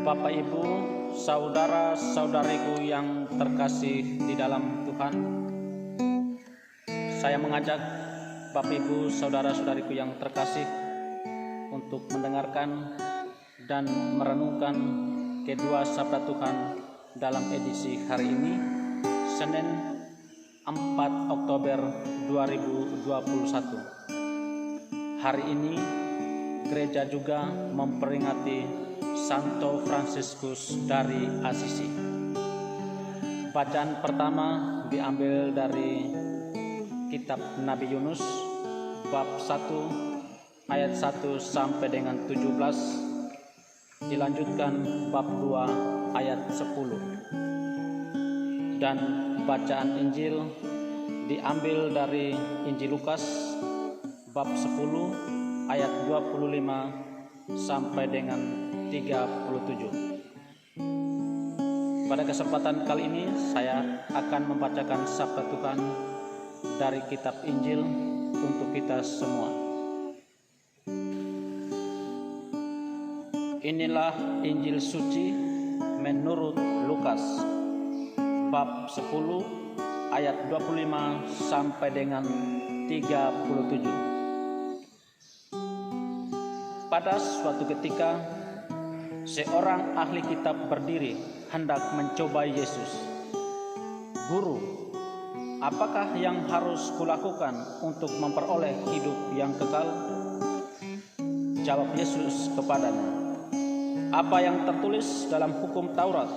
Bapak, Ibu, saudara-saudariku yang terkasih di dalam Tuhan, saya mengajak Bapak, Ibu, saudara-saudariku yang terkasih untuk mendengarkan dan merenungkan kedua sabda Tuhan dalam edisi hari ini, Senin 4 Oktober 2021. Hari ini gereja juga memperingati Santo Fransiskus dari Assisi. Bacaan pertama diambil dari kitab Nabi Yunus bab 1 ayat 1 sampai dengan 17, dilanjutkan bab 2 ayat 10. Dan bacaan Injil diambil dari Injil Lukas bab 10 ayat 25 sampai dengan 37. Pada kesempatan kali ini saya akan membacakan sabda Tuhan dari kitab Injil untuk kita semua. Inilah Injil suci menurut Lukas bab 10 ayat 25 sampai dengan 37. Pada suatu ketika, seorang ahli kitab berdiri hendak mencobai Yesus. "Guru, apakah yang harus kulakukan untuk memperoleh hidup yang kekal?" Jawab Yesus kepadanya, "Apa yang tertulis dalam hukum Taurat?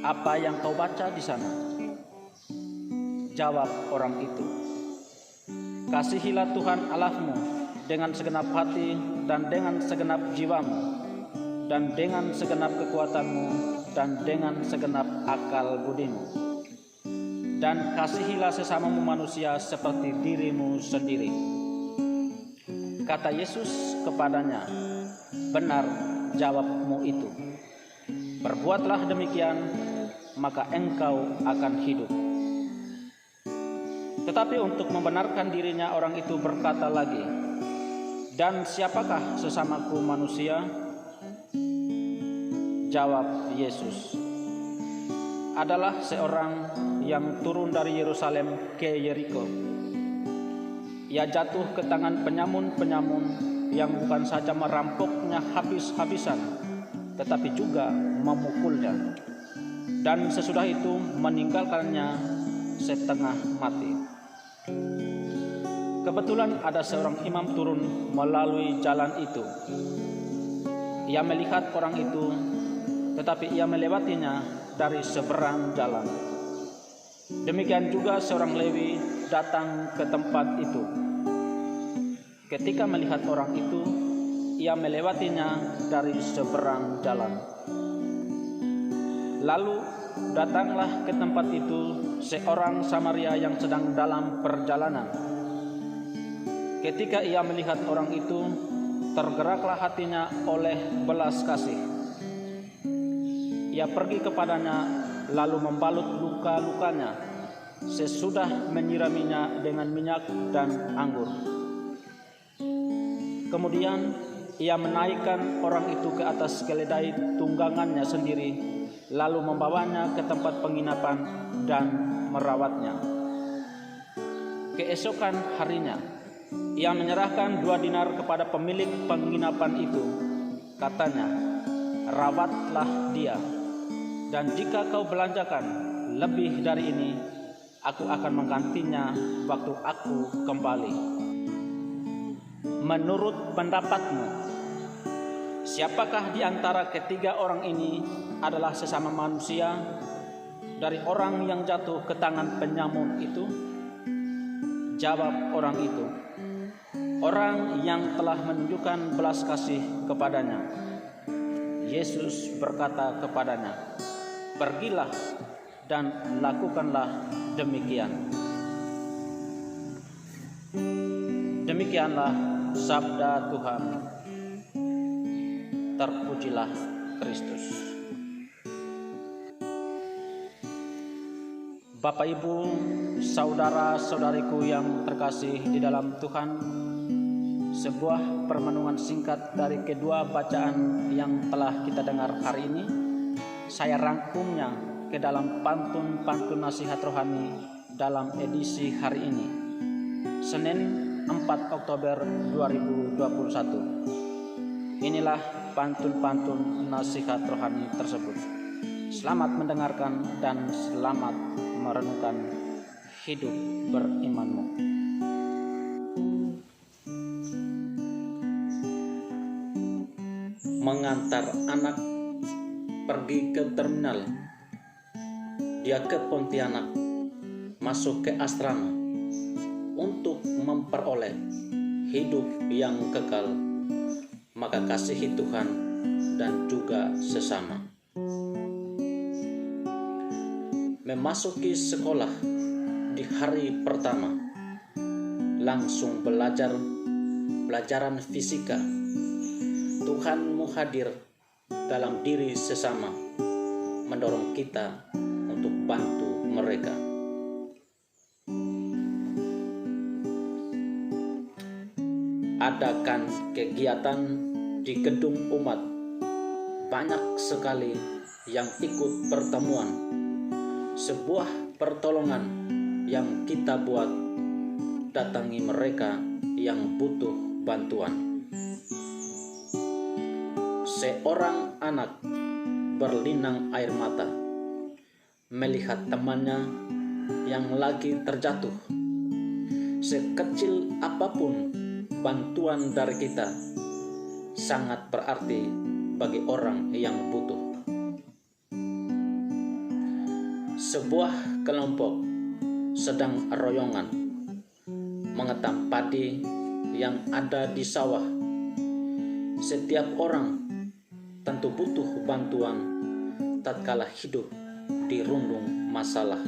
Apa yang kau baca di sana?" Jawab orang itu, "Kasihilah Tuhan Allahmu dengan segenap hati dan dengan segenap jiwamu dan dengan segenap kekuatanmu dan dengan segenap akal budimu. Dan kasihilah sesamamu manusia seperti dirimu sendiri." Kata Yesus kepadanya, "Benar jawabmu itu. Perbuatlah demikian, maka engkau akan hidup." Tetapi untuk membenarkan dirinya, orang itu berkata lagi, "Dan siapakah sesamaku manusia?" Jawab Yesus, "Adalah seorang yang turun dari Yerusalem ke Yeriko. Ia jatuh ke tangan penyamun-penyamun yang bukan saja merampoknya habis-habisan, tetapi juga memukulnya. Dan sesudah itu meninggalkannya setengah mati. Kebetulan ada seorang imam turun melalui jalan itu. Ia melihat orang itu, tetapi ia melewatinya dari seberang jalan. Demikian juga seorang Lewi datang ke tempat itu. Ketika melihat orang itu, ia melewatinya dari seberang jalan. Lalu datanglah ke tempat itu seorang Samaria yang sedang dalam perjalanan. Ketika ia melihat orang itu, tergeraklah hatinya oleh belas kasih. Ia pergi kepadanya, lalu membalut luka-lukanya, sesudah menyiraminya dengan minyak dan anggur. Kemudian ia menaikkan orang itu ke atas keledai tunggangannya sendiri, lalu membawanya ke tempat penginapan dan merawatnya. Keesokan harinya, ia menyerahkan 2 dinar kepada pemilik penginapan itu. Katanya, "Rawatlah dia, dan jika kau belanjakan lebih dari ini, aku akan menggantinya waktu aku kembali." Menurut pendapatmu, siapakah di antara ketiga orang ini adalah sesama manusia dari orang yang jatuh ke tangan penyamun itu? Jawab orang itu, "Orang yang telah menunjukkan belas kasih kepadanya." Yesus berkata kepadanya, "Pergilah dan lakukanlah demikian." Demikianlah sabda Tuhan. Terpujilah Kristus. Bapak, Ibu, saudara-saudariku yang terkasih di dalam Tuhan, sebuah permenungan singkat dari kedua bacaan yang telah kita dengar hari ini. Saya rangkumnya ke dalam pantun-pantun nasihat rohani dalam edisi hari ini, Senin 4 Oktober 2021. Inilah pantun-pantun nasihat rohani tersebut. Selamat mendengarkan dan selamat merenungkan hidup berimanmu. Mengantar anak pergi ke terminal. Dia ke Pontianak, masuk ke asrama untuk memperoleh hidup yang kekal. Maka kasihi Tuhan dan juga sesama. Memasuki sekolah di hari pertama, langsung pelajaran fisika. Tuhanmu hadir dalam diri sesama, mendorong kita untuk bantu mereka. Adakan kegiatan di gedung umat, banyak sekali yang ikut pertemuan. Sebuah pertolongan yang kita buat, datangi mereka yang butuh bantuan. Seorang anak berlinang air mata melihat temannya yang lagi terjatuh. Sekecil apapun bantuan dari kita sangat berarti bagi orang yang butuh. Sebuah kelompok sedang royongan mengetam padi yang ada di sawah. Setiap orang tentu butuh bantuan tatkala hidup dirundung masalah.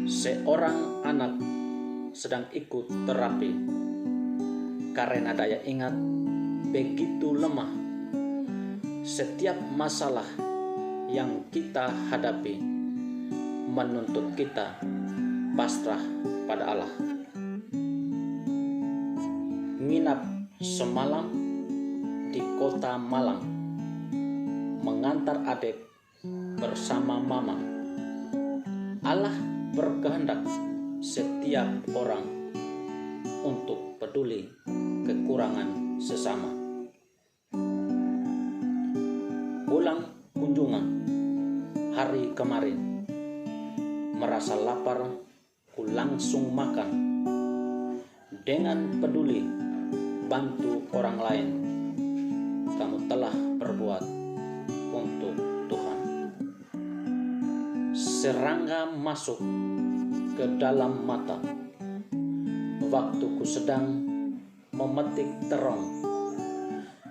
Seorang anak sedang ikut terapi karena daya ingat begitu lemah. Setiap masalah yang kita hadapi menuntut kita pasrah pada Allah. Nginap semalam di kota Malang, mengantar adik bersama mama. Allah berkehendak setiap orang untuk peduli kekurangan sesama. Pulang kunjungan hari kemarin, merasa lapar, ku langsung makan. Dengan peduli bantu orang lain, kamu telah berbuat untuk Tuhan. Serangga masuk ke dalam mata, waktu ku sedang memetik terong.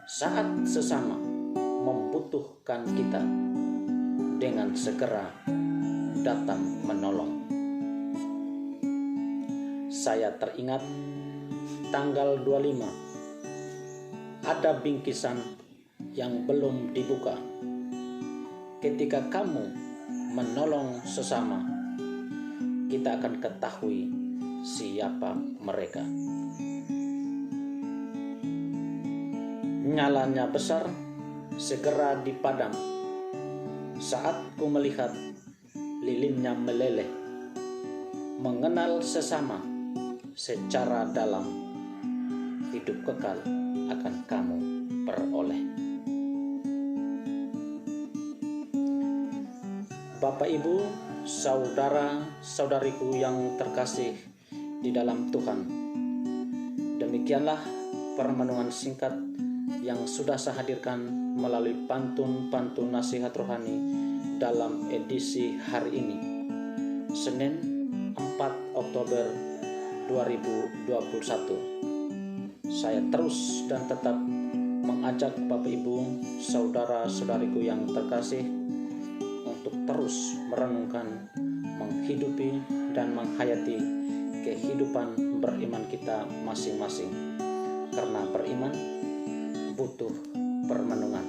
Saat sesama membutuhkan kita, dengan segera datang menolong. Saya teringat tanggal 25 ada bingkisan yang belum dibuka. Ketika kamu menolong sesama, kita akan ketahui siapa mereka. Nyalanya besar, segera dipadam. Saat ku melihat lilinnya meleleh, mengenal sesama secara dalam, hidup kekal akan kamu peroleh. Bapak, Ibu, saudara-saudariku yang terkasih di dalam Tuhan, demikianlah permenungan singkat yang sudah saya hadirkan melalui pantun-pantun nasihat rohani dalam edisi hari ini, Senin 4 Oktober 2021. Saya terus dan tetap mengajak Bapak Ibu, saudara-saudariku yang terkasih untuk terus merenungkan, menghidupi dan menghayati kehidupan beriman kita masing-masing. Karena beriman butuh permenungan.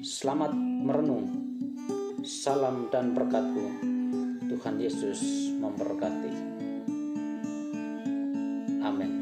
Selamat merenung. Salam dan berkatku. Tuhan Yesus memberkati. Amin.